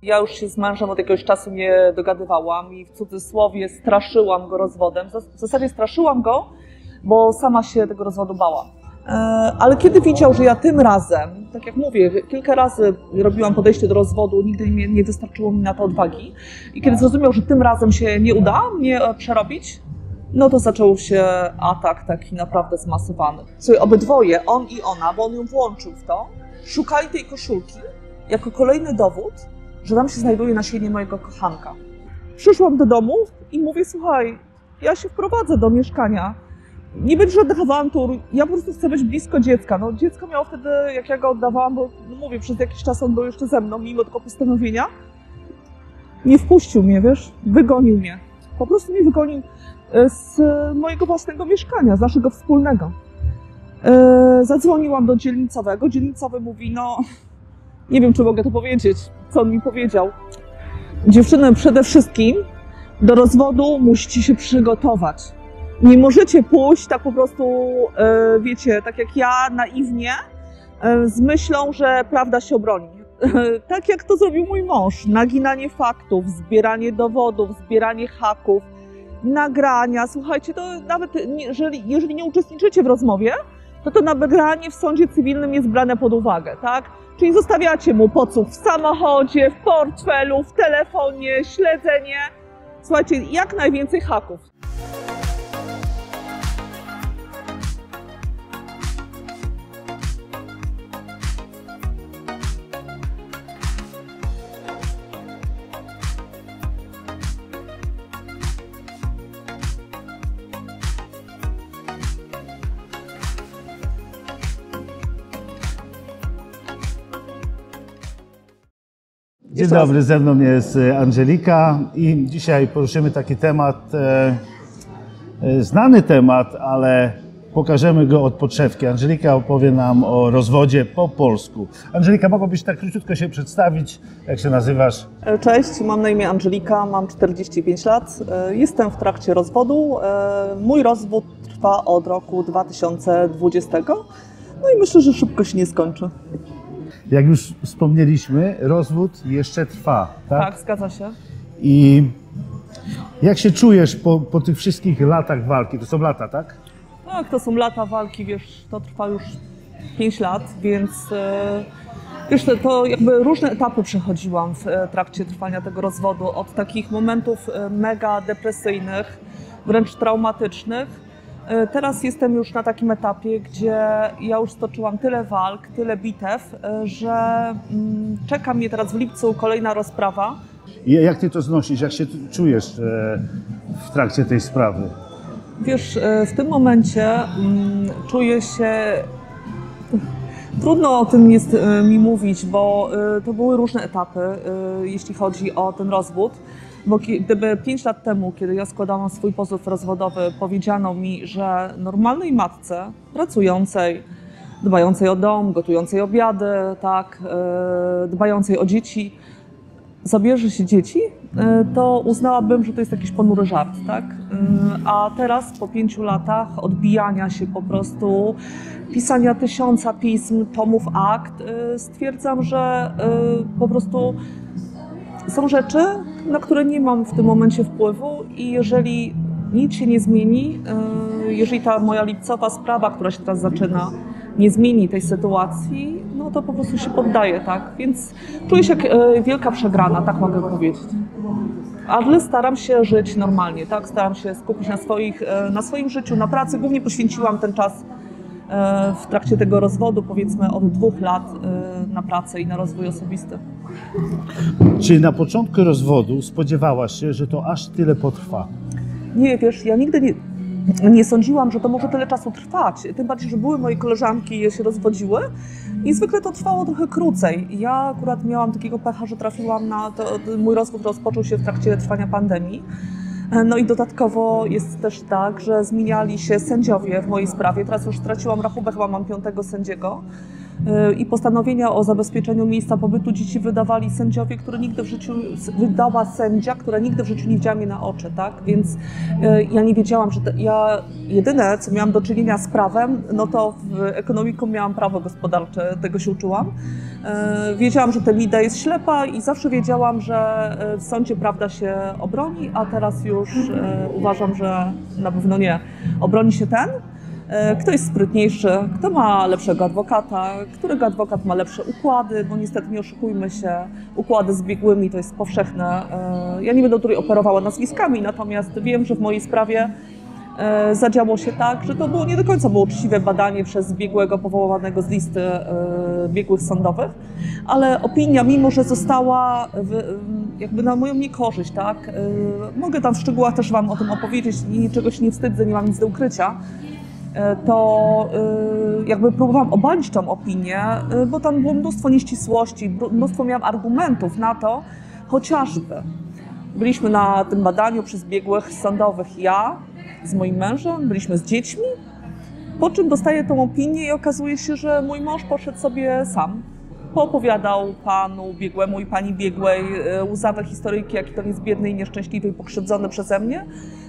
Ja już się z mężem od jakiegoś czasu nie dogadywałam i w cudzysłowie straszyłam go rozwodem. W zasadzie straszyłam go, bo sama się tego rozwodu bała. Ale kiedy widział, że ja tym razem, tak jak mówię, kilka razy robiłam podejście do rozwodu, nigdy nie wystarczyło mi na to odwagi. I kiedy zrozumiał, że tym razem się nie uda mnie przerobić, no to zaczął się atak taki naprawdę zmasowany. Słuchaj, obydwoje, on i ona, bo on ją włączył w to, szukali tej koszulki jako kolejny dowód, że tam się znajduje nasienie mojego kochanka. Przyszłam do domu i mówię, słuchaj, ja się wprowadzę do mieszkania. Nie będzie żadnych awantur, ja po prostu chcę być blisko dziecka. No, dziecko miało wtedy, jak ja go oddawałam, bo no mówię, przez jakiś czas on był jeszcze ze mną, mimo tego postanowienia. Nie wpuścił mnie, wiesz, wygonił mnie. Po prostu mnie wygonił z mojego własnego mieszkania, z naszego wspólnego. Zadzwoniłam do dzielnicowego. Dzielnicowy mówi, no nie wiem, czy mogę to powiedzieć, co on mi powiedział. Dziewczyny, przede wszystkim do rozwodu musicie się przygotować. Nie możecie pójść tak po prostu, wiecie, tak jak ja, naiwnie, z myślą, że prawda się obroni. Tak jak to zrobił mój mąż. Naginanie faktów, zbieranie dowodów, zbieranie haków, nagrania. Słuchajcie, to nawet jeżeli nie uczestniczycie w rozmowie, to nagranie w sądzie cywilnym jest brane pod uwagę, tak? Czyli zostawiacie mu podsłuch w samochodzie, w portfelu, w telefonie, śledzenie. Słuchajcie, jak najwięcej haków. Dzień dobry, ze mną jest Angelika i dzisiaj poruszymy taki temat, znany temat, ale pokażemy go od podszewki. Angelika opowie nam o rozwodzie po polsku. Angelika, mogłabyś tak króciutko się przedstawić, jak się nazywasz? Cześć, mam na imię Angelika, mam 45 lat, jestem w trakcie rozwodu. Mój rozwód trwa od roku 2020, no i myślę, że szybko się nie skończy. Jak już wspomnieliśmy, rozwód jeszcze trwa, tak? Tak, zgadza się. I jak się czujesz po tych wszystkich latach walki? To są lata, tak? Tak, to są lata walki, wiesz, to trwa już 5 lat, więc wiesz, to jakby różne etapy przechodziłam w trakcie trwania tego rozwodu. Od takich momentów mega depresyjnych, wręcz traumatycznych. Teraz jestem już na takim etapie, gdzie ja już stoczyłam tyle walk, tyle bitew, że czeka mnie teraz w lipcu kolejna rozprawa. I jak ty to znosisz? Jak się czujesz w trakcie tej sprawy? Wiesz, w tym momencie czuję się... Trudno o tym jest mi mówić, bo to były różne etapy, jeśli chodzi o ten rozwód. Bo gdyby 5 lat temu, kiedy ja składałam swój pozew rozwodowy, powiedziano mi, że normalnej matce, pracującej, dbającej o dom, gotującej obiady, tak, dbającej o dzieci, zabierze się dzieci, to uznałabym, że to jest jakiś ponury żart, tak? A teraz po 5 latach odbijania się po prostu, pisania 1000 pism, tomów akt, stwierdzam, że po prostu są rzeczy, na które nie mam w tym momencie wpływu i jeżeli nic się nie zmieni, jeżeli ta moja lipcowa sprawa, która się teraz zaczyna, nie zmieni tej sytuacji, no to po prostu się poddaję, tak? Więc czuję się jak wielka przegrana, tak mogę powiedzieć. Ale staram się żyć normalnie, tak? Staram się skupić na swoim życiu, na pracy. Głównie poświęciłam ten czas w trakcie tego rozwodu, powiedzmy od 2 lat, na pracę i na rozwój osobisty. Czy na początku rozwodu spodziewałaś się, że to aż tyle potrwa? Nie, wiesz, ja nigdy nie sądziłam, że to może tyle czasu trwać. Tym bardziej, że były moje koleżanki i się rozwodziły i zwykle to trwało trochę krócej. Ja akurat miałam takiego pecha, że trafiłam na to, mój rozwód rozpoczął się w trakcie trwania pandemii. No i dodatkowo jest też tak, że zmieniali się sędziowie w mojej sprawie. Teraz już straciłam rachubę, chyba mam 5. sędziego. i postanowienia o zabezpieczeniu miejsca pobytu dzieci wydawali sędziowie, wydała sędzia, która nigdy w życiu nie widziała mnie na oczy, tak? Więc ja nie wiedziałam, że ja jedyne, co miałam do czynienia z prawem, no to w ekonomikum miałam prawo gospodarcze, tego się uczyłam. Wiedziałam, że Temida jest ślepa i zawsze wiedziałam, że w sądzie prawda się obroni, a teraz już uważam, że na pewno nie. Obroni się ten, kto jest sprytniejszy, kto ma lepszego adwokata, którego adwokat ma lepsze układy, bo niestety nie oszukujmy się, układy z biegłymi to jest powszechne. Ja nie będę tutaj operowała nazwiskami, natomiast wiem, że w mojej sprawie zadziało się tak, że to było nie do końca było uczciwe badanie przez biegłego powołanego z listy biegłych sądowych, ale opinia, mimo że została jakby na moją niekorzyść, tak, mogę tam w szczegółach też Wam o tym opowiedzieć i niczego się nie wstydzę, nie mam nic do ukrycia, to jakby próbowałam obalić tą opinię, bo tam było mnóstwo nieścisłości, mnóstwo miałam argumentów na to, chociażby byliśmy na tym badaniu przez biegłych sądowych ja z moim mężem, byliśmy z dziećmi, po czym dostaję tą opinię i okazuje się, że mój mąż poszedł sobie sam. Poopowiadał panu biegłemu i pani biegłej łzawe historyjki, jaki to jest biedny i nieszczęśliwy i pokrzywdzony przeze mnie.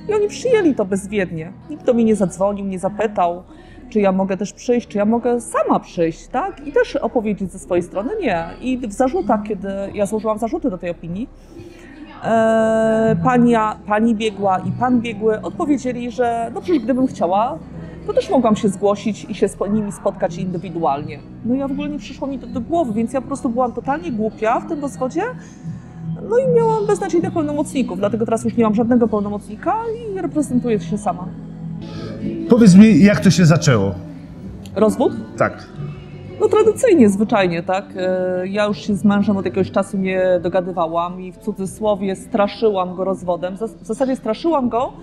I oni przyjęli to bezwiednie. Nikt do mnie nie zadzwonił, nie zapytał, czy ja mogę też przyjść, czy ja mogę sama przyjść, tak? I też opowiedzieć ze swojej strony nie. I w zarzutach, kiedy ja złożyłam zarzuty do tej opinii, pani biegła i pan biegły odpowiedzieli, że no przecież gdybym chciała, to też mogłam się zgłosić i się z nimi spotkać indywidualnie. No ja w ogóle nie przyszło mi to do głowy, więc ja po prostu byłam totalnie głupia w tym rozwodzie. No i miałam beznadziejnych pełnomocników, dlatego teraz już nie mam żadnego pełnomocnika i reprezentuję się sama. Powiedz mi, jak to się zaczęło? Rozwód? Tak. No tradycyjnie, zwyczajnie, tak. Ja już się z mężem od jakiegoś czasu nie dogadywałam i w cudzysłowie straszyłam go rozwodem. W zasadzie straszyłam go,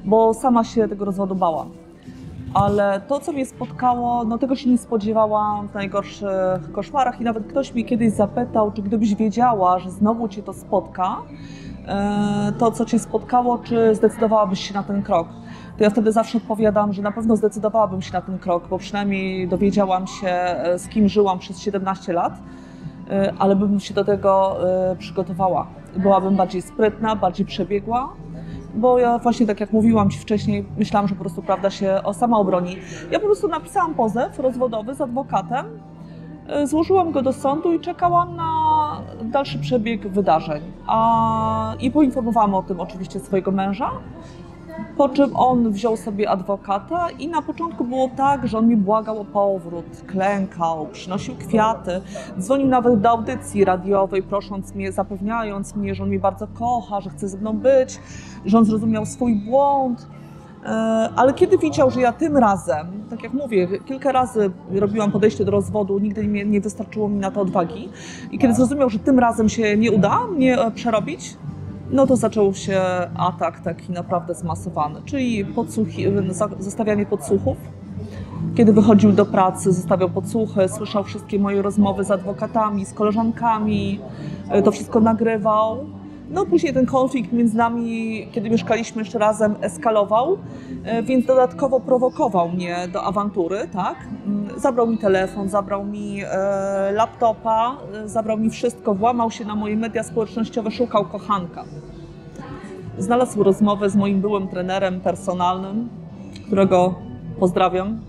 bo sama się tego rozwodu bałam. Ale to, co mnie spotkało, no tego się nie spodziewałam w najgorszych koszmarach i nawet ktoś mnie kiedyś zapytał, czy gdybyś wiedziała, że znowu cię to spotka, to co cię spotkało, czy zdecydowałabyś się na ten krok? To ja wtedy zawsze odpowiadam, że na pewno zdecydowałabym się na ten krok, bo przynajmniej dowiedziałam się, z kim żyłam przez 17 lat, ale bym się do tego przygotowała. Byłabym bardziej sprytna, bardziej przebiegła, bo ja właśnie, tak jak mówiłam Ci wcześniej, myślałam, że po prostu prawda się sama obroni. Ja po prostu napisałam pozew rozwodowy z adwokatem, złożyłam go do sądu i czekałam na dalszy przebieg wydarzeń. I poinformowałam o tym oczywiście swojego męża, po czym on wziął sobie adwokata i na początku było tak, że on mi błagał o powrót, klękał, przynosił kwiaty, dzwonił nawet do audycji radiowej, prosząc mnie, zapewniając mnie, że on mnie bardzo kocha, że chce ze mną być, że on zrozumiał swój błąd. Ale kiedy widział, że ja tym razem, tak jak mówię, kilka razy robiłam podejście do rozwodu, nigdy nie wystarczyło mi na to odwagi i kiedy zrozumiał, że tym razem się nie uda mnie przerobić, no to zaczął się atak taki naprawdę zmasowany, czyli zostawianie podsłuchów. Kiedy wychodził do pracy, zostawiał podsłuchy, słyszał wszystkie moje rozmowy z adwokatami, z koleżankami, to wszystko nagrywał. No później ten konflikt między nami, kiedy mieszkaliśmy jeszcze razem, eskalował, więc dodatkowo prowokował mnie do awantury, tak? Zabrał mi telefon, zabrał mi laptopa, zabrał mi wszystko, włamał się na moje media społecznościowe, szukał kochanka. Znalazł rozmowę z moim byłym trenerem personalnym, którego pozdrawiam.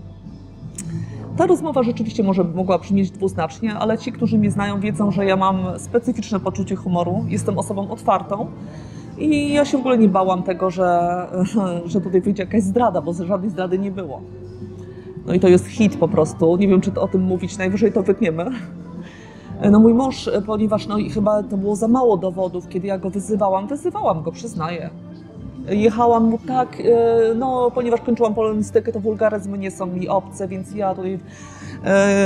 Ta rozmowa rzeczywiście mogła brzmieć dwuznacznie, ale ci, którzy mnie znają, wiedzą, że ja mam specyficzne poczucie humoru, jestem osobą otwartą i ja się w ogóle nie bałam tego, że tutaj wyjdzie jakaś zdrada, bo żadnej zdrady nie było. No i to jest hit po prostu, nie wiem, czy to o tym mówić, najwyżej to wytniemy. No mój mąż, ponieważ no i chyba to było za mało dowodów, kiedy ja go wyzywałam go, przyznaję. Jechałam mu tak, no ponieważ kończyłam polonistykę, to wulgaryzmy nie są mi obce, więc ja tutaj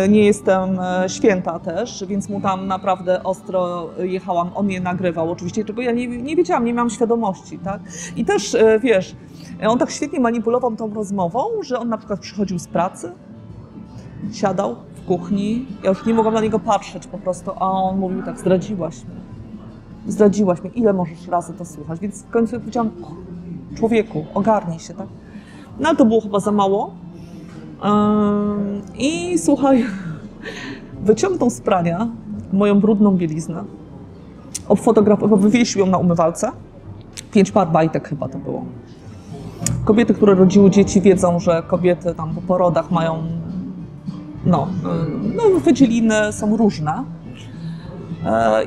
nie jestem święta też, więc mu tam naprawdę ostro jechałam, on je nagrywał oczywiście, czego ja nie wiedziałam, nie miałam świadomości, tak? I też, wiesz, on tak świetnie manipulował tą rozmową, że on na przykład przychodził z pracy, siadał w kuchni, ja już nie mogłam na niego patrzeć po prostu, a on mówił tak, zdradziłaś mnie, ile możesz razy to słuchać, więc w końcu powiedziałam, człowieku, ogarnij się, tak? No ale to było chyba za mało. I słuchaj, wyciągnął z prania moją brudną bieliznę, wywiesił ją na umywalce. 5 par bajtek chyba to było. Kobiety, które rodziły dzieci, wiedzą, że kobiety tam po porodach mają, wydzieliny są różne.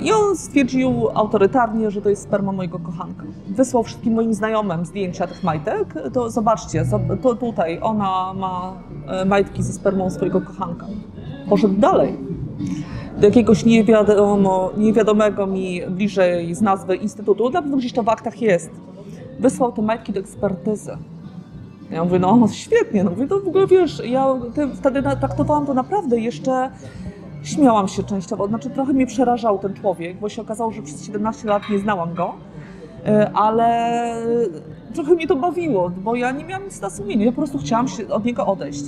I on stwierdził autorytarnie, że to jest sperma mojego kochanka. Wysłał wszystkim moim znajomym zdjęcia tych majtek. To zobaczcie, to tutaj ona ma majtki ze spermą swojego kochanka. Poszedł dalej. Do jakiegoś niewiadomego mi bliżej z nazwy instytutu, na pewno gdzieś to w aktach jest. Wysłał te majtki do ekspertyzy. Ja mówię, no świetnie, mówię, to w ogóle wiesz, ja wtedy traktowałam to naprawdę jeszcze, śmiałam się częściowo, znaczy trochę mnie przerażał ten człowiek, bo się okazało, że przez 17 lat nie znałam go, ale trochę mnie to bawiło, bo ja nie miałam nic na sumieniu, ja po prostu chciałam się od niego odejść.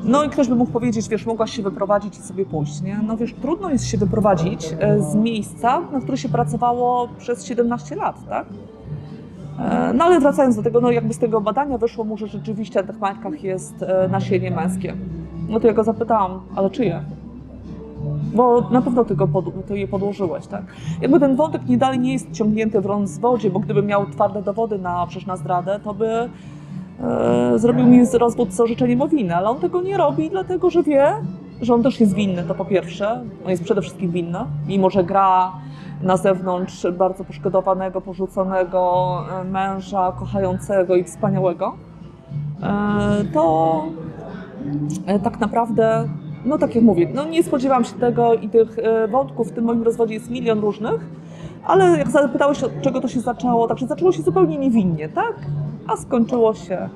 No i ktoś by mógł powiedzieć, wiesz, mogłaś się wyprowadzić i sobie pójść, nie? No wiesz, trudno jest się wyprowadzić z miejsca, na które się pracowało przez 17 lat, tak? No ale wracając do tego, no jakby z tego badania wyszło mu, że rzeczywiście na tych majtkach jest nasienie męskie. No to ja go zapytałam, ale czyje? Bo na pewno ty je podłożyłeś, tak? Jakby ten wątek dalej nie jest ciągnięty w rozwodzie, bo gdyby miał twarde dowody przecież na zdradę, to by zrobił mi rozwód z orzeczeniem o winę, ale on tego nie robi, dlatego że wie, że on też jest winny, to po pierwsze. On jest przede wszystkim winny, mimo że gra na zewnątrz bardzo poszkodowanego, porzuconego męża, kochającego i wspaniałego, to tak naprawdę, no tak jak mówię, no nie spodziewałam się tego i tych wątków w tym moim rozwodzie jest milion różnych, ale jak zapytałeś, od czego to się zaczęło, także zaczęło się zupełnie niewinnie, tak? A skończyło się,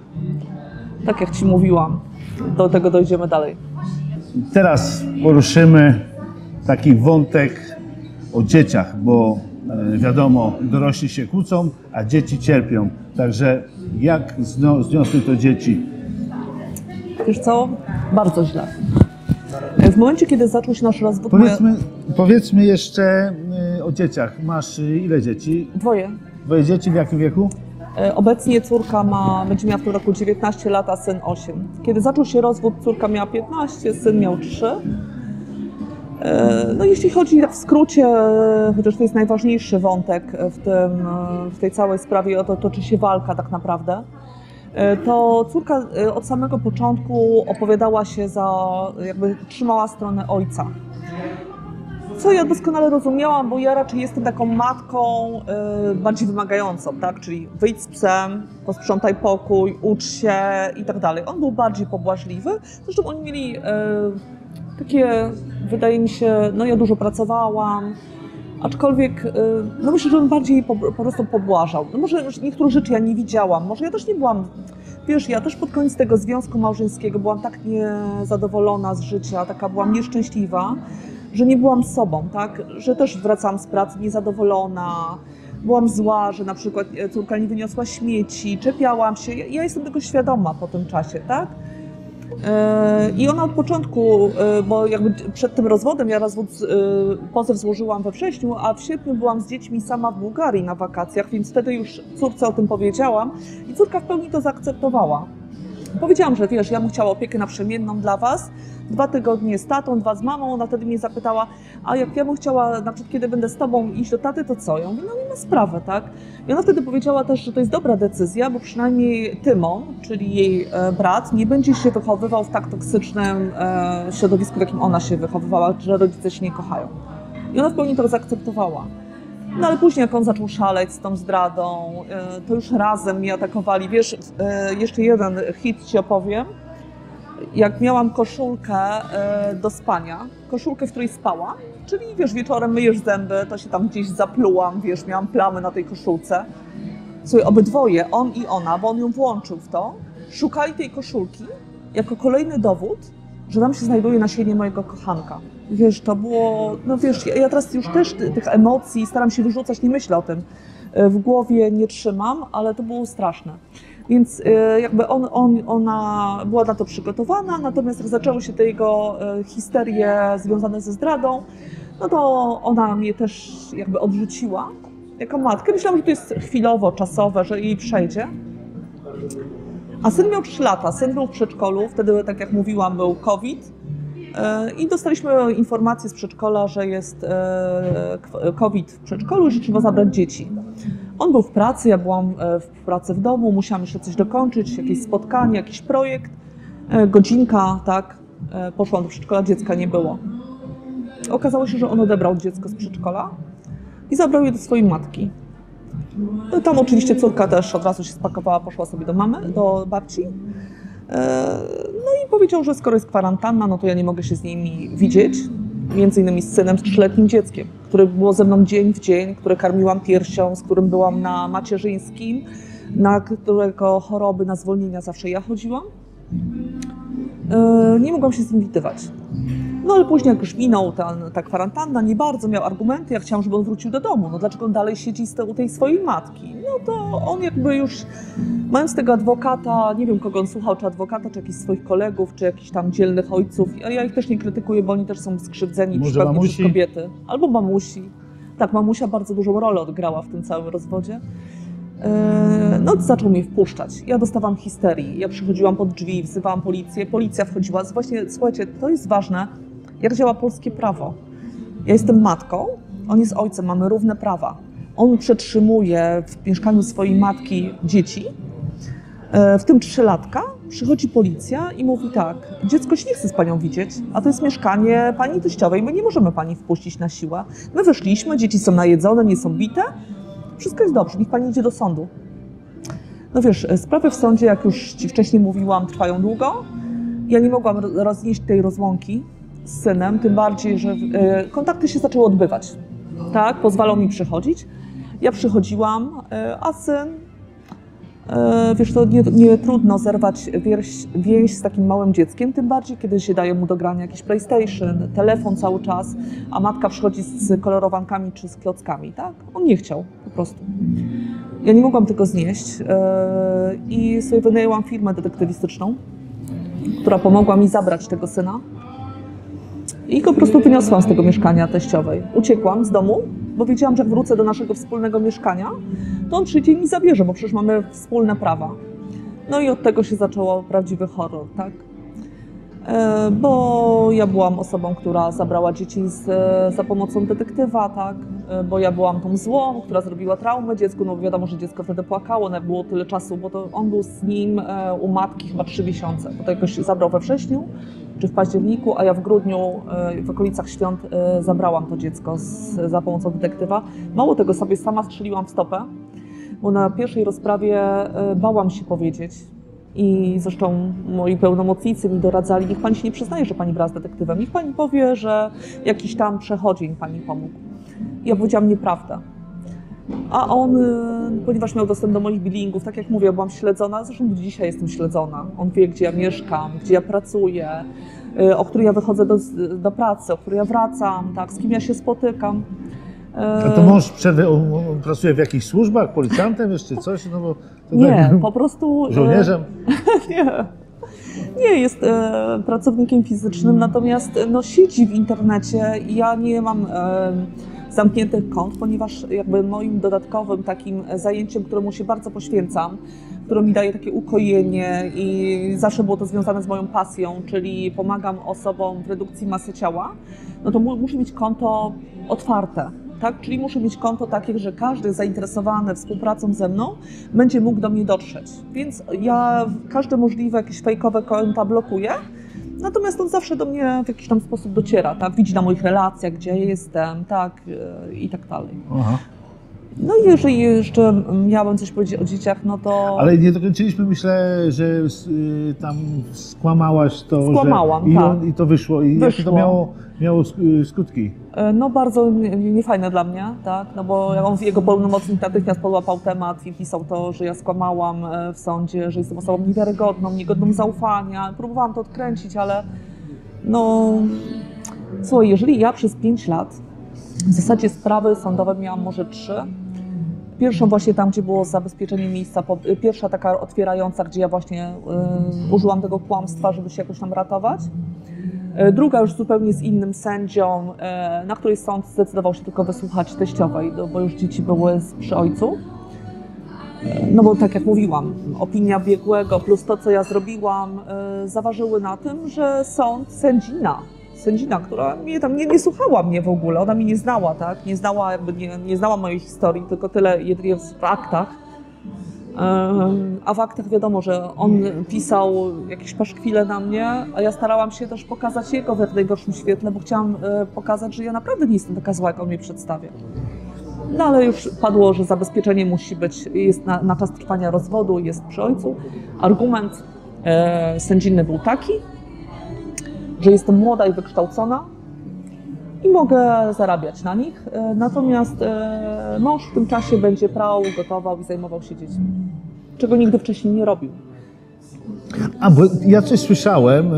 tak jak ci mówiłam, do tego dojdziemy dalej. Teraz poruszymy taki wątek o dzieciach, bo wiadomo, dorośli się kłócą, a dzieci cierpią. Także jak zniosły to dzieci? Wiesz co? Bardzo źle. W momencie, kiedy zaczął się nasz rozwód... Powiedzmy jeszcze o dzieciach. Masz ile dzieci? 2. 2 dzieci w jakim wieku? Obecnie córka będzie miała w tym roku 19 lat, a syn 8. Kiedy zaczął się rozwód, córka miała 15, syn miał 3. No jeśli chodzi tak w skrócie, chociaż to jest najważniejszy wątek w tej całej sprawie, o to toczy się walka tak naprawdę, to córka od samego początku opowiadała się jakby trzymała stronę ojca. Co ja doskonale rozumiałam, bo ja raczej jestem taką matką bardziej wymagającą, tak? Czyli wyjdź z psem, posprzątaj pokój, ucz się i tak dalej. On był bardziej pobłażliwy, zresztą oni mieli takie, wydaje mi się, no ja dużo pracowałam, aczkolwiek, no myślę, że on bardziej po prostu pobłażał. No może niektórych rzeczy ja nie widziałam, może ja też nie byłam, wiesz, ja też pod koniec tego związku małżeńskiego byłam tak niezadowolona z życia, taka byłam nieszczęśliwa, że nie byłam sobą, tak, że też wracałam z pracy niezadowolona, byłam zła, że na przykład córka nie wyniosła śmieci, czepiałam się, ja jestem tego świadoma po tym czasie, tak. I ona od początku, bo jakby przed tym rozwodem, ja pozew złożyłam we wrześniu, a w sierpniu byłam z dziećmi sama w Bułgarii na wakacjach, więc wtedy już córce o tym powiedziałam i córka w pełni to zaakceptowała. Powiedziałam, że wiesz, ja bym chciała opiekę naprzemienną dla was, 2 tygodnie z tatą, 2 z mamą. Ona wtedy mnie zapytała, a jak ja bym chciała, na przykład kiedy będę z tobą iść do taty, to co? Ja mówię, no nie ma sprawy, tak? I ona wtedy powiedziała też, że to jest dobra decyzja, bo przynajmniej Tymon, czyli jej brat, nie będzie się wychowywał w tak toksycznym środowisku, w jakim ona się wychowywała, że rodzice się nie kochają. I ona w pełni to zaakceptowała. No ale później jak on zaczął szaleć z tą zdradą, to już razem mnie atakowali. Wiesz, jeszcze jeden hit ci opowiem. Jak miałam koszulkę do spania, koszulkę, w której spałam, czyli wiesz, wieczorem myjesz zęby, to się tam gdzieś zaplułam, wiesz, miałam plamy na tej koszulce. Słuchaj, obydwoje, on i ona, bo on ją włączył w to, szukali tej koszulki jako kolejny dowód, że tam się znajduje nasienie mojego kochanka. Wiesz, to było, no wiesz, ja teraz już też tych emocji staram się wyrzucać, nie myślę o tym, w głowie nie trzymam, ale to było straszne. Więc jakby ona była na to przygotowana, natomiast jak zaczęły się te jego histerie związane ze zdradą, no to ona mnie też jakby odrzuciła jako matkę. Myślałam, że to jest chwilowo, czasowe, że jej przejdzie. A syn miał 3 lata, syn był w przedszkolu, wtedy tak jak mówiłam był COVID. I dostaliśmy informację z przedszkola, że jest COVID w przedszkolu i że trzeba zabrać dzieci. On był w pracy, ja byłam w pracy w domu, musiałam jeszcze coś dokończyć, jakieś spotkanie, jakiś projekt. Godzinka, tak, poszłam do przedszkola, dziecka nie było. Okazało się, że on odebrał dziecko z przedszkola i zabrał je do swojej matki. Tam oczywiście córka też od razu się spakowała, poszła sobie do mamy, do babci. No i powiedział, że skoro jest kwarantanna, no to ja nie mogę się z nimi widzieć. Między innymi z synem, z 3-letnim dzieckiem, które było ze mną dzień w dzień, które karmiłam piersią, z którym byłam na macierzyńskim, na którego choroby, na zwolnienia zawsze ja chodziłam. Nie mogłam się z nim widywać. No ale później jak już minął ta kwarantanna, nie bardzo miał argumenty, ja chciałam, żeby on wrócił do domu. No dlaczego on dalej siedzi u tej swojej matki? No to on jakby już, mając tego adwokata, nie wiem kogo on słuchał, czy adwokata, czy jakichś swoich kolegów, czy jakichś tam dzielnych ojców. A ja ich też nie krytykuję, bo oni też są skrzywdzeni przypadkiem przez kobiety. Albo mamusi. Tak, mamusia bardzo dużą rolę odgrała w tym całym rozwodzie. No zaczął mnie wpuszczać. Ja dostawałam histerii. Ja przychodziłam pod drzwi, wzywałam policję. Policja wchodziła. Właśnie, słuchajcie, to jest ważne, jak działa polskie prawo. Ja jestem matką, on jest ojcem, mamy równe prawa. On przetrzymuje w mieszkaniu swojej matki dzieci, w tym 3-latka. Przychodzi policja i mówi tak, dziecko się nie chce z panią widzieć, a to jest mieszkanie pani teściowej, my nie możemy pani wpuścić na siłę. My wyszliśmy, dzieci są najedzone, nie są bite, wszystko jest dobrze, niech pani idzie do sądu. No wiesz, sprawy w sądzie, jak już ci wcześniej mówiłam, trwają długo. Ja nie mogłam roznieść tej rozłąki z synem, tym bardziej, że kontakty się zaczęły odbywać. Tak, pozwalał mi przychodzić. Ja przychodziłam, a syn, wiesz, to nie trudno zerwać więź z takim małym dzieckiem, tym bardziej, kiedy się daje mu do grania jakiś PlayStation, telefon cały czas, a matka przychodzi z kolorowankami czy z klockami, tak? On nie chciał, po prostu. Ja nie mogłam tego znieść i sobie wynajęłam firmę detektywistyczną, która pomogła mi zabrać tego syna. I go po prostu wyniosłam z tego mieszkania teściowej. Uciekłam z domu, bo wiedziałam, że jak wrócę do naszego wspólnego mieszkania, to on przyjdzie i mi zabierze, bo przecież mamy wspólne prawa. No i od tego się zaczęło prawdziwy horror, tak? Bo ja byłam osobą, która zabrała dzieci za pomocą detektywa, tak? Bo ja byłam tą złą, która zrobiła traumę dziecku, no wiadomo, że dziecko wtedy płakało, nie było tyle czasu, bo to on był z nim u matki chyba 3 miesiące, bo to jakoś zabrał we wrześniu czy w październiku, a ja w grudniu w okolicach świąt zabrałam to dziecko za pomocą detektywa. Mało tego, sobie sama strzeliłam w stopę, bo na pierwszej rozprawie bałam się powiedzieć. I zresztą moi pełnomocnicy mi doradzali, niech pani się nie przyznaje, że pani brała z detektywem, niech pani powie, że jakiś tam przechodzień pani pomógł. I ja powiedziałam nieprawdę. A on, ponieważ miał dostęp do moich billingów, tak jak mówię, ja byłam śledzona, zresztą do dzisiaj jestem śledzona. On wie, gdzie ja mieszkam, gdzie ja pracuję, o której ja wychodzę do pracy, o której ja wracam, tak, z kim ja się spotykam. A to mąż on pracuje w jakichś służbach, policjantem jeszcze coś? No bo nie, po prostu... Żołnierzem? Nie, jest pracownikiem fizycznym, natomiast no, siedzi w internecie i ja nie mam zamkniętych kont, ponieważ jakby moim dodatkowym takim zajęciem, któremu się bardzo poświęcam, które mi daje takie ukojenie i zawsze było to związane z moją pasją, czyli pomagam osobom w redukcji masy ciała, no to muszę mieć konto otwarte. Tak? Czyli muszę mieć konto takie, że każdy zainteresowany współpracą ze mną będzie mógł do mnie dotrzeć. Więc ja każde możliwe jakieś fejkowe konta blokuję, natomiast on zawsze do mnie w jakiś tam sposób dociera, tak? Widzi na moich relacjach, gdzie ja jestem, tak? I tak dalej. Aha. No i jeżeli jeszcze miałabym coś powiedzieć o dzieciach, no to... Ale nie dokończyliśmy, myślę, że tam skłamałaś to, Skłamałam, że tak. I to wyszło. I jakie to miało skutki? No bardzo niefajne dla mnie, tak, no bo jego pełnomocnik natychmiast podłapał temat i pisał to, że ja skłamałam w sądzie, że jestem osobą niewiarygodną, niegodną zaufania. Próbowałam to odkręcić, ale no... Słuchaj, jeżeli ja przez 5 lat w zasadzie sprawy sądowe miałam może 3, pierwszą właśnie tam, gdzie było zabezpieczenie miejsca, pierwsza taka otwierająca, gdzie ja właśnie użyłam tego kłamstwa, żeby się jakoś tam ratować. Druga już zupełnie z innym sędzią, na której sąd zdecydował się tylko wysłuchać teściowej, bo już dzieci były przy ojcu. No bo tak jak mówiłam, opinia biegłego plus to, co ja zrobiłam, zaważyły na tym, że sędzina sędzina, która mnie tam nie słuchała mnie w ogóle, ona mnie nie znała, tak? Nie znała mojej historii, tylko tyle jedynie w aktach. A w aktach wiadomo, że on pisał jakieś paszkwile na mnie, a ja starałam się też pokazać jego w jak najgorszym świetle, bo chciałam pokazać, że ja naprawdę nie jestem taka zła, jak on mnie przedstawia. No ale już padło, że zabezpieczenie musi być, jest na czas trwania rozwodu, jest przy ojcu. Argument sędziny był taki, że jestem młoda i wykształcona i mogę zarabiać na nich, natomiast mąż w tym czasie będzie prał, gotował i zajmował się dziećmi, czego nigdy wcześniej nie robił. A, bo ja coś słyszałem,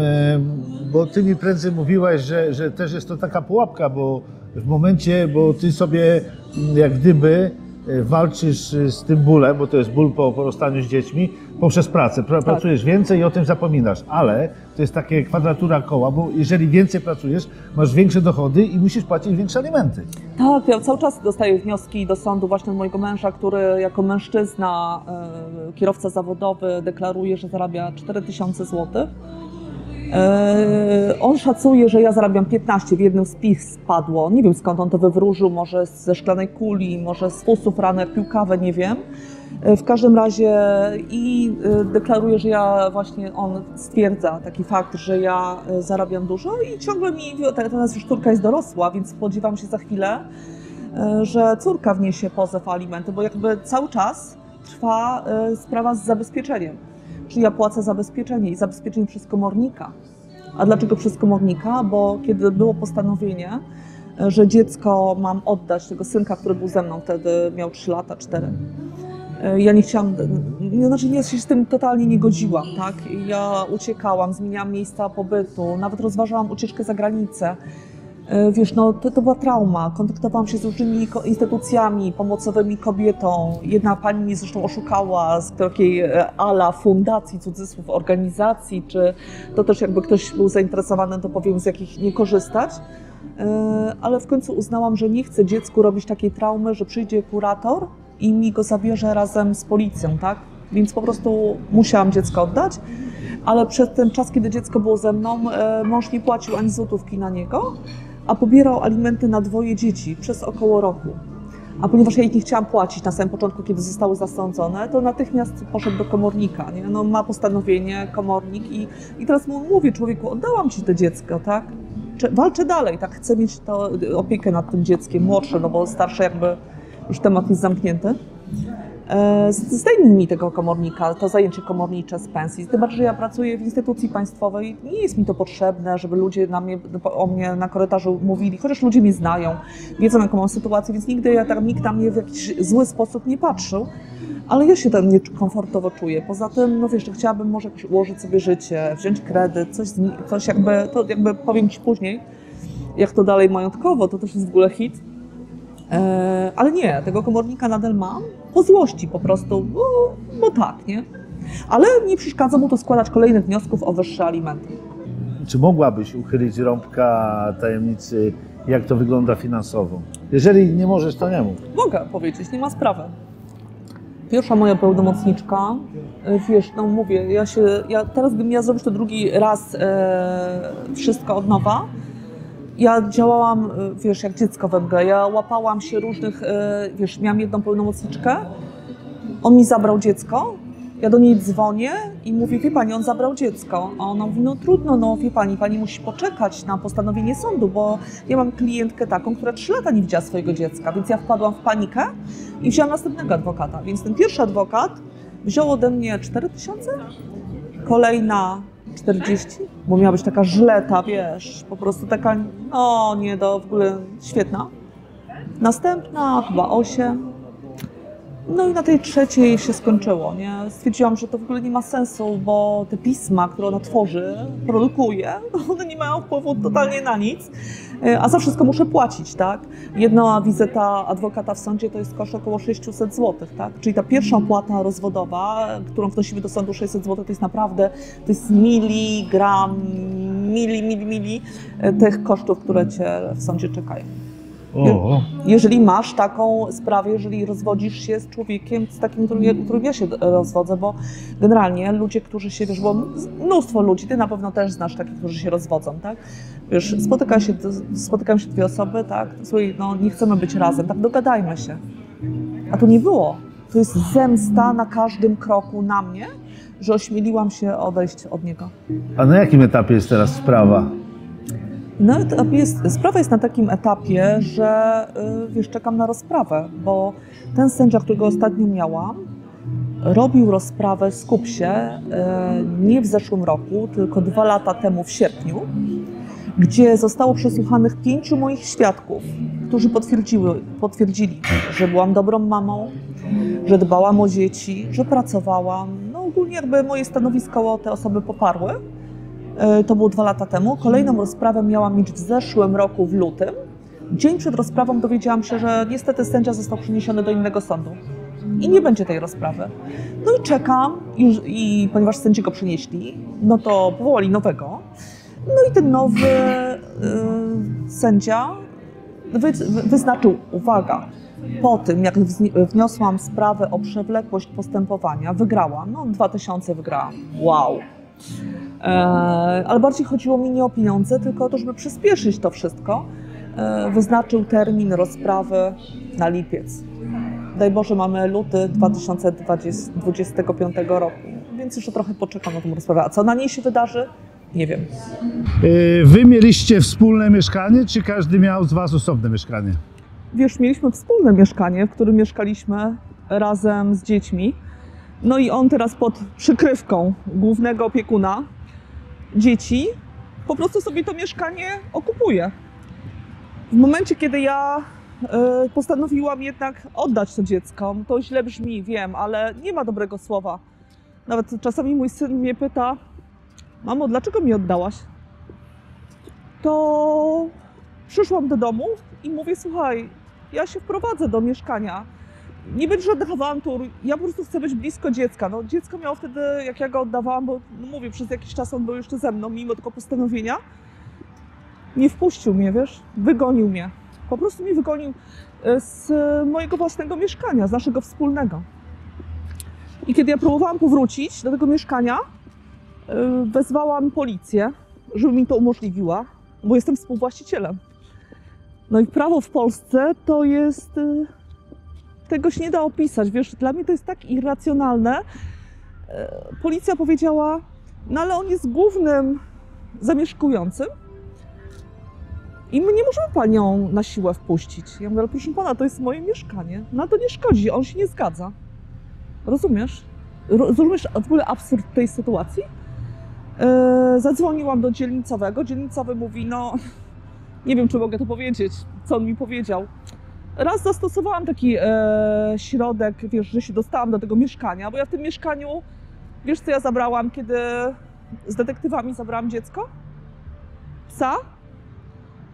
bo ty mi prędzej mówiłaś, że też jest to taka pułapka, bo w momencie, bo ty sobie jak gdyby walczysz z tym bólem, bo to jest ból po rozstaniu z dziećmi, poprzez pracę. Pracujesz więcej i o tym zapominasz, ale to jest takie kwadratura koła, bo jeżeli więcej pracujesz, masz większe dochody i musisz płacić większe alimenty. Tak, ja cały czas dostaję wnioski do sądu właśnie od mojego męża, który jako mężczyzna, kierowca zawodowy deklaruje, że zarabia 4000 zł. On szacuje, że ja zarabiam 15, w jednym z PiS spadło. Nie wiem skąd on to wywróżył, może ze szklanej kuli, może z fusów rano jak pił kawę, nie wiem. W każdym razie i deklaruje, że ja właśnie, on stwierdza taki fakt, że ja zarabiam dużo i ciągle mi, teraz już córka jest dorosła, więc spodziewam się za chwilę, że córka wniesie pozew o alimenty, bo jakby cały czas trwa sprawa z zabezpieczeniem. Czyli ja płacę zabezpieczenie i zabezpieczenie przez komornika. A dlaczego przez komornika? Bo kiedy było postanowienie, że dziecko mam oddać, tego synka, który był ze mną wtedy, miał 3 lata, 4. Ja nie chciałam, znaczy ja się z tym totalnie nie godziłam, tak? Ja uciekałam, zmieniałam miejsca pobytu, nawet rozważałam ucieczkę za granicę. Wiesz, no to była trauma. Kontaktowałam się z różnymi instytucjami pomocowymi kobietom. Jedna pani mnie zresztą oszukała z takiej ala fundacji, cudzysłów, organizacji, czy to też jakby ktoś był zainteresowany, to powiem, z jakich nie korzystać. Ale w końcu uznałam, że nie chcę dziecku robić takiej traumy, że przyjdzie kurator i mi go zabierze razem z policją, tak? Więc po prostu musiałam dziecko oddać. Ale przez ten czas, kiedy dziecko było ze mną, mąż nie płacił ani złotówki na niego, a pobierał alimenty na 2 dzieci przez około roku. A ponieważ ja ich nie chciałam płacić na samym początku, kiedy zostały zasądzone, to natychmiast poszedł do komornika. Nie? No, ma postanowienie, komornik i teraz mu mówię, człowieku, oddałam ci to dziecko, tak? Walczę dalej, tak? Chcę mieć to, opiekę nad tym dzieckiem, młodsze, no bo starsze jakby już temat jest zamknięty. Zdejmij mi tego komornika, to zajęcie komornicze z pensji. Tym bardziej, że ja pracuję w instytucji państwowej, nie jest mi to potrzebne, żeby ludzie o mnie na korytarzu mówili, chociaż ludzie mnie znają, wiedzą jaką mam sytuację, więc nigdy nikt na mnie w jakiś zły sposób nie patrzył, ale ja się tam niekomfortowo czuję. Poza tym, no wiesz, chciałabym może jakoś ułożyć sobie życie, wziąć kredyt, coś jakby powiem ci później, jak to dalej majątkowo, to też jest w ogóle hit. Ale nie, tego komornika nadal mam, po złości po prostu, bo tak, nie? Ale nie przeszkadza mu to składać kolejnych wniosków o wyższe alimenty. Czy mogłabyś uchylić rąbka tajemnicy, jak to wygląda finansowo? Jeżeli nie możesz, to nie mów. Mogę powiedzieć, nie ma sprawy. Pierwsza moja pełnomocniczka, wiesz, no mówię, ja teraz gdybym miała zrobić to drugi raz wszystko od nowa, ja działałam, wiesz, jak dziecko we mgle. Ja łapałam się różnych, wiesz, miałam jedną pełnomocniczkę, on mi zabrał dziecko, ja do niej dzwonię i mówię, wie pani, on zabrał dziecko. A ona mówi, no trudno, no wie pani, pani musi poczekać na postanowienie sądu, bo ja mam klientkę taką, która 3 lata nie widziała swojego dziecka, więc ja wpadłam w panikę i wzięłam następnego adwokata. Więc ten pierwszy adwokat wziął ode mnie 4000, kolejna 40, bo miała być taka żleta, wiesz, po prostu taka, no nie, w ogóle świetna. Następna chyba 8. No i na tej trzeciej się skończyło, nie? Stwierdziłam, że to w ogóle nie ma sensu, bo te pisma, które ona tworzy, produkuje, one nie mają wpływu totalnie na nic, a za wszystko muszę płacić, tak? Jedna wizyta adwokata w sądzie to jest koszt około 600 zł, tak? Czyli ta pierwsza opłata rozwodowa, którą wnosimy do sądu 600 zł, to jest naprawdę, to jest miligram, mili tych kosztów, które cię w sądzie czekają. O. Jeżeli masz taką sprawę, jeżeli rozwodzisz się z człowiekiem, z takim, którym ja się rozwodzę, bo generalnie ludzie, którzy się, wiesz, bo mnóstwo ludzi, ty na pewno też znasz takich, którzy się rozwodzą, tak? Wiesz, spotykają się dwie osoby, tak? Słuchaj, no nie chcemy być razem, tak, dogadajmy się. A to nie było. To jest zemsta na każdym kroku na mnie, że ośmieliłam się odejść od niego. A na jakim etapie jest teraz sprawa? Sprawa jest na takim etapie, że wiesz, czekam na rozprawę, bo ten sędzia, którego ostatnio miałam, robił rozprawę, skup się, nie w zeszłym roku, tylko 2 lata temu w sierpniu, gdzie zostało przesłuchanych 5 moich świadków, którzy potwierdzili, że byłam dobrą mamą, że dbałam o dzieci, że pracowałam. No ogólnie jakby moje stanowisko te osoby poparły. To było 2 lata temu. Kolejną rozprawę miałam mieć w zeszłym roku w lutym. Dzień przed rozprawą dowiedziałam się, że niestety sędzia został przeniesiony do innego sądu i nie będzie tej rozprawy. No i czekam i ponieważ sędziego przenieśli, no to powołali nowego. No i ten nowy sędzia wyznaczył, uwaga, po tym jak wniosłam sprawę o przewlekłość postępowania, wygrałam, no 2000 wygrałam, wow. Ale bardziej chodziło mi nie o pieniądze, tylko o to, żeby przyspieszyć to wszystko. Wyznaczył termin rozprawy na lipiec. Daj Boże, mamy luty 2025 roku, więc jeszcze trochę poczekam na tę rozprawę. A co na niej się wydarzy? Nie wiem. Wy mieliście wspólne mieszkanie, czy każdy miał z was osobne mieszkanie? Wiesz, mieliśmy wspólne mieszkanie, w którym mieszkaliśmy razem z dziećmi. No i on teraz pod przykrywką głównego opiekuna dzieci po prostu sobie to mieszkanie okupuje. W momencie, kiedy ja postanowiłam jednak oddać to dziecko, to źle brzmi, wiem, ale nie ma dobrego słowa. Nawet czasami mój syn mnie pyta: mamo, dlaczego mi oddałaś? To przyszłam do domu i mówię: słuchaj, ja się wprowadzę do mieszkania. Nie będzie żadnych awantur, ja po prostu chcę być blisko dziecka. No, dziecko miało wtedy, jak ja go oddawałam, bo no mówię, przez jakiś czas on był jeszcze ze mną, mimo tego postanowienia. Nie wpuścił mnie, wiesz, wygonił mnie. Po prostu mnie wygonił z mojego własnego mieszkania, z naszego wspólnego. I kiedy ja próbowałam powrócić do tego mieszkania, wezwałam policję, żeby mi to umożliwiła, bo jestem współwłaścicielem. No i prawo w Polsce to jest... Tego się nie da opisać, wiesz, dla mnie to jest tak irracjonalne. Policja powiedziała: no ale on jest głównym zamieszkującym i my nie możemy panią na siłę wpuścić. Ja mówię: ale proszę pana, to jest moje mieszkanie, no to nie szkodzi, on się nie zgadza. Rozumiesz? Rozumiesz w ogóle absurd tej sytuacji? Zadzwoniłam do dzielnicowego, dzielnicowy mówi: no nie wiem, czy mogę to powiedzieć, co on mi powiedział. Raz zastosowałam taki środek, wiesz, że się dostałam do tego mieszkania, bo ja w tym mieszkaniu, wiesz co ja zabrałam, kiedy z detektywami zabrałam dziecko? Psa,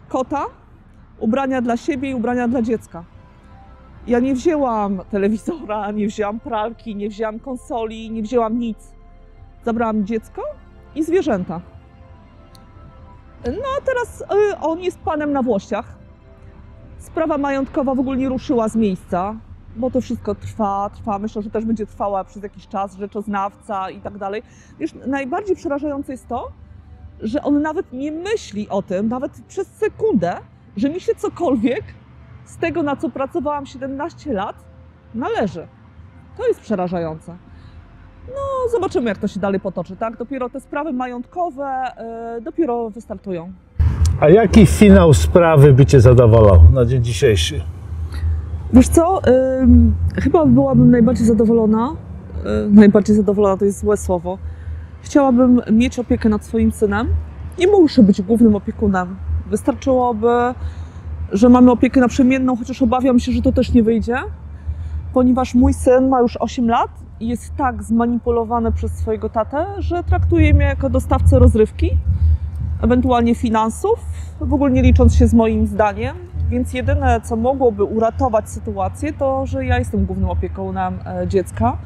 kota, ubrania dla siebie i ubrania dla dziecka. Ja nie wzięłam telewizora, nie wzięłam pralki, nie wzięłam konsoli, nie wzięłam nic. Zabrałam dziecko i zwierzęta. No a teraz on jest panem na Włościach. Sprawa majątkowa w ogóle nie ruszyła z miejsca, bo to wszystko trwa. Myślę, że też będzie trwała przez jakiś czas, rzeczoznawca i tak dalej. Wiesz, najbardziej przerażające jest to, że on nawet nie myśli o tym, nawet przez sekundę, że mi się cokolwiek z tego, na co pracowałam 17 lat, należy. To jest przerażające. No, zobaczymy, jak to się dalej potoczy, tak? Dopiero te sprawy majątkowe dopiero wystartują. A jaki finał sprawy by cię zadowalał na dzień dzisiejszy? Wiesz co, chyba byłabym najbardziej zadowolona. Najbardziej zadowolona to jest złe słowo. Chciałabym mieć opiekę nad swoim synem. Nie muszę być głównym opiekunem. Wystarczyłoby, że mamy opiekę naprzemienną, chociaż obawiam się, że to też nie wyjdzie, ponieważ mój syn ma już 8 lat i jest tak zmanipulowany przez swojego tatę, że traktuje mnie jako dostawcę rozrywki, ewentualnie finansów, w ogóle nie licząc się z moim zdaniem. Więc jedyne, co mogłoby uratować sytuację, to, że ja jestem głównym opiekunem dziecka.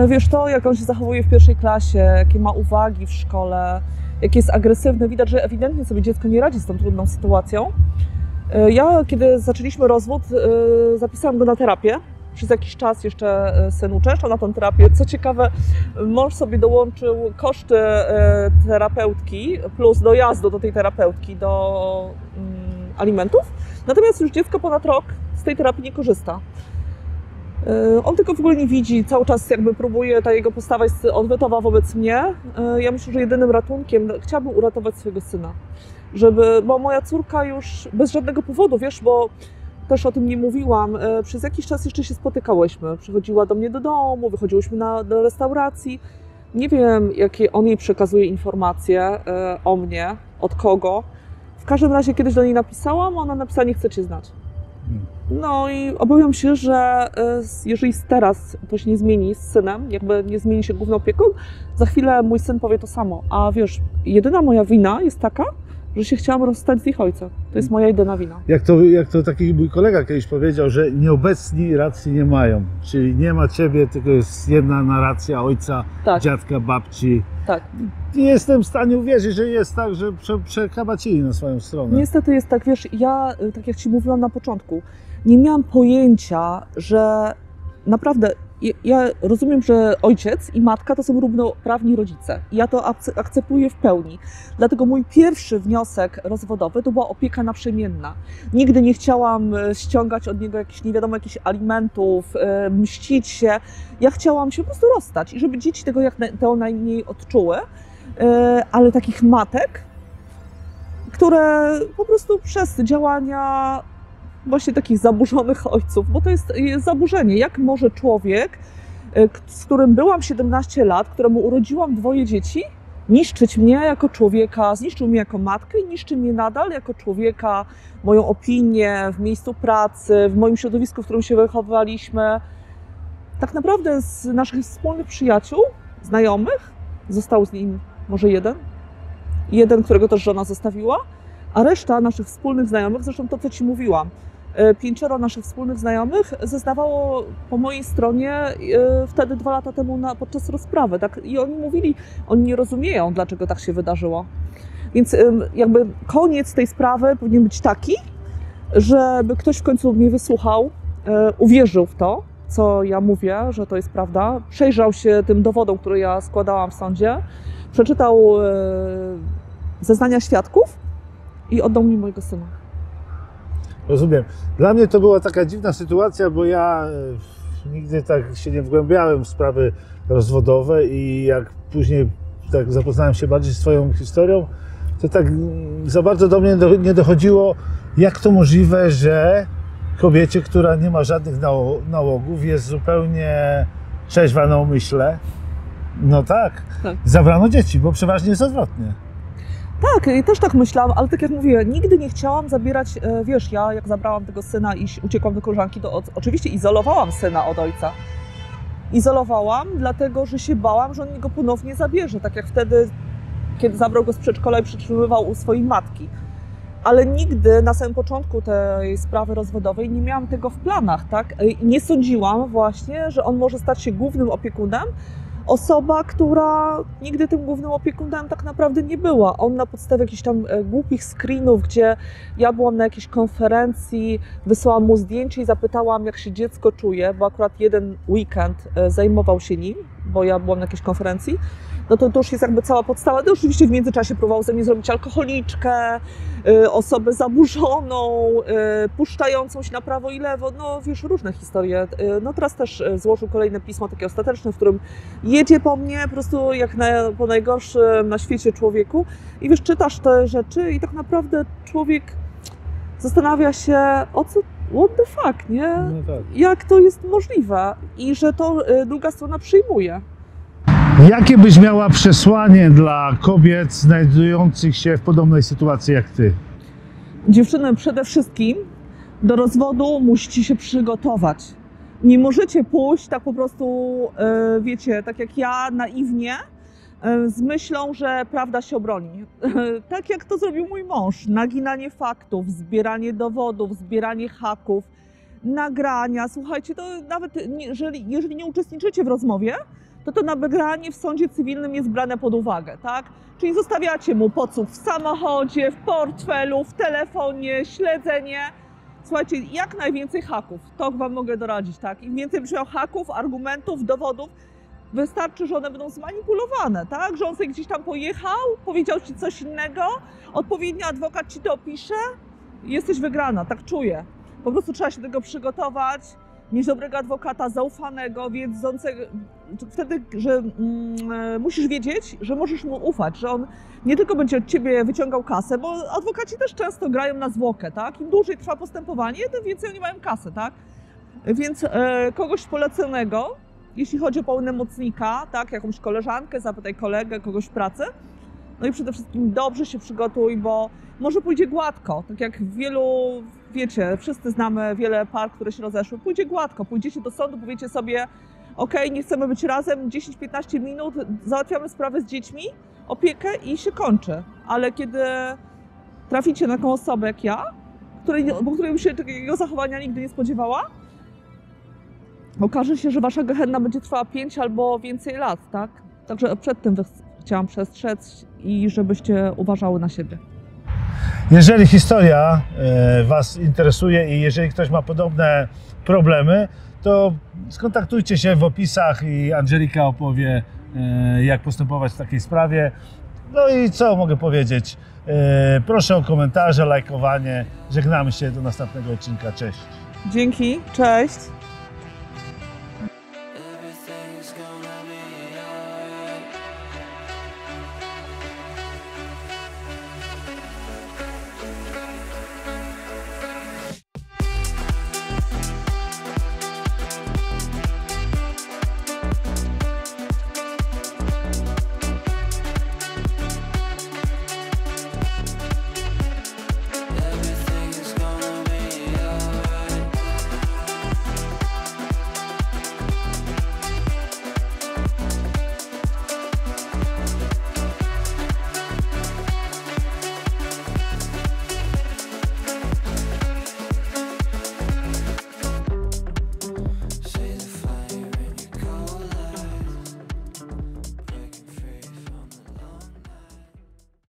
Wiesz, to jak on się zachowuje w pierwszej klasie, jakie ma uwagi w szkole, jak jest agresywny, widać, że ewidentnie sobie dziecko nie radzi z tą trudną sytuacją. Ja, kiedy zaczęliśmy rozwód, zapisałam go na terapię. Przez jakiś czas jeszcze syn uczęszczał na tę terapię. Co ciekawe, mąż sobie dołączył koszty terapeutki plus dojazdu do tej terapeutki, do alimentów. Natomiast już dziecko ponad rok z tej terapii nie korzysta. On tego w ogóle nie widzi, cały czas jakby próbuje, ta jego postawa jest odwetowa wobec mnie. Ja myślę, że jedynym ratunkiem, chciałabym uratować swojego syna. Bo moja córka już bez żadnego powodu, wiesz, bo też o tym nie mówiłam, przez jakiś czas jeszcze się spotykałyśmy. Przychodziła do mnie do domu, wychodziłyśmy do restauracji. Nie wiem, jakie on jej przekazuje informacje o mnie, od kogo. W każdym razie kiedyś do niej napisałam, ona napisała: nie chcę cię znać. No i obawiam się, że jeżeli teraz to się nie zmieni z synem, jakby nie zmieni się główny opiekun, za chwilę mój syn powie to samo. A wiesz, jedyna moja wina jest taka, że się chciałam rozstać z ich ojcem. To jest moja jedyna wina. Jak to taki mój kolega kiedyś powiedział, że nieobecni racji nie mają. Czyli nie ma ciebie, tylko jest jedna narracja ojca, Tak. dziadka, babci. Tak. Nie jestem w stanie uwierzyć, że jest tak, że przekabacili na swoją stronę. Niestety jest tak, wiesz, ja, tak jak ci mówiłam na początku, nie miałam pojęcia, że naprawdę, ja rozumiem, że ojciec i matka to są równoprawni rodzice. I ja to akceptuję w pełni. Dlatego mój pierwszy wniosek rozwodowy to była opieka naprzemienna. Nigdy nie chciałam ściągać od niego jakichś, nie wiadomo, jakichś alimentów, mścić się. Ja chciałam się po prostu rozstać i żeby dzieci tego jak najmniej odczuły. Ale takich matek, które po prostu przez działania właśnie takich zaburzonych ojców, bo to jest zaburzenie. Jak może człowiek, z którym byłam 17 lat, któremu urodziłam 2 dzieci, niszczyć mnie jako człowieka, zniszczył mnie jako matkę i niszczy mnie nadal jako człowieka, moją opinię w miejscu pracy, w moim środowisku, w którym się wychowywaliśmy. Tak naprawdę z naszych wspólnych przyjaciół, znajomych, został z nim może jeden, którego też żona zostawiła, a reszta naszych wspólnych znajomych, zresztą to, co ci mówiłam, 5 naszych wspólnych znajomych zeznawało po mojej stronie wtedy 2 lata temu podczas rozprawy. Tak? I oni mówili, oni nie rozumieją, dlaczego tak się wydarzyło. Więc jakby koniec tej sprawy powinien być taki, żeby ktoś w końcu mnie wysłuchał, uwierzył w to, co ja mówię, że to jest prawda, przejrzał się tym dowodom, które ja składałam w sądzie, przeczytał zeznania świadków i oddał mi mojego syna. Rozumiem. Dla mnie to była taka dziwna sytuacja, bo ja nigdy tak się nie wgłębiałem w sprawy rozwodowe i jak później tak zapoznałem się bardziej z twoją historią, to tak za bardzo do mnie nie dochodziło, jak to możliwe, że kobiecie, która nie ma żadnych nałogów, jest zupełnie trzeźwa na umyśle, no tak, zabrano dzieci, bo przeważnie jest odwrotnie. Tak, i też tak myślałam, ale tak jak mówię, nigdy nie chciałam zabierać, wiesz, ja jak zabrałam tego syna i uciekłam do koleżanki, to oczywiście izolowałam syna od ojca. Izolowałam, dlatego że się bałam, że on go ponownie zabierze, tak jak wtedy, kiedy zabrał go z przedszkola i przytrzymywał u swojej matki. Ale nigdy na samym początku tej sprawy rozwodowej nie miałam tego w planach, tak? I nie sądziłam właśnie, że on może stać się głównym opiekunem, osoba, która nigdy tym głównym opiekunem tak naprawdę nie była. On na podstawie jakichś tam głupich screenów, gdzie ja byłam na jakiejś konferencji, wysłałam mu zdjęcie i zapytałam, jak się dziecko czuje, bo akurat jeden weekend zajmował się nim, bo ja byłam na jakiejś konferencji, no to już jest jakby cała podstawa. To oczywiście w międzyczasie próbował ze mnie zrobić alkoholiczkę, osobę zaburzoną, puszczającą się na prawo i lewo, no wiesz, różne historie. No teraz też złożył kolejne pismo takie ostateczne, w którym jedzie po mnie po prostu jak po najgorszym na świecie człowieku i wiesz, czytasz te rzeczy i tak naprawdę człowiek zastanawia się, o co, what the fuck, nie? No tak. Jak to jest możliwe i że to druga strona przyjmuje. Jakie byś miała przesłanie dla kobiet znajdujących się w podobnej sytuacji jak ty? Dziewczyny, przede wszystkim do rozwodu musicie się przygotować. Nie możecie pójść tak po prostu, wiecie, tak jak ja, naiwnie, z myślą, że prawda się obroni. Tak jak to zrobił mój mąż. Naginanie faktów, zbieranie dowodów, zbieranie haków, nagrania. Słuchajcie, to nawet jeżeli nie uczestniczycie w rozmowie, to nagranie w sądzie cywilnym jest brane pod uwagę, tak? Czyli zostawiacie mu podsłuch w samochodzie, w portfelu, w telefonie, śledzenie. Słuchajcie, jak najwięcej haków, to wam mogę doradzić, tak? Im więcej będziesz miał haków, argumentów, dowodów, wystarczy, że one będą zmanipulowane, tak? Że on sobie gdzieś tam pojechał, powiedział ci coś innego, odpowiedni adwokat ci to opisze, jesteś wygrana, tak czuję. Po prostu trzeba się do tego przygotować, mieć dobrego adwokata, zaufanego, wiedzącego, wtedy, że musisz wiedzieć, że możesz mu ufać, że on nie tylko będzie od ciebie wyciągał kasę, bo adwokaci też często grają na zwłokę, tak? Im dłużej trwa postępowanie, tym więcej oni mają kasę, tak? Więc kogoś poleconego, jeśli chodzi o pełnomocnika, tak, jakąś koleżankę, zapytaj kolegę, kogoś w pracy. No i przede wszystkim dobrze się przygotuj, bo może pójdzie gładko, tak jak w wielu, wiecie, wszyscy znamy wiele par, które się rozeszły, pójdzie gładko, pójdziecie do sądu, powiecie sobie, ok, nie chcemy być razem, 10-15 minut, załatwiamy sprawę z dziećmi, opiekę i się kończy. Ale kiedy traficie na taką osobę jak ja, której się takiego zachowania nigdy nie spodziewała, okaże się, że wasza gehenna będzie trwała 5 albo więcej lat, tak? Także przed tym chciałam przestrzec i żebyście uważały na siebie. Jeżeli historia Was interesuje i jeżeli ktoś ma podobne problemy, to skontaktujcie się w opisach i Angelika opowie, jak postępować w takiej sprawie. No i co mogę powiedzieć? Proszę o komentarze, lajkowanie. Żegnamy się do następnego odcinka. Cześć. Dzięki, cześć.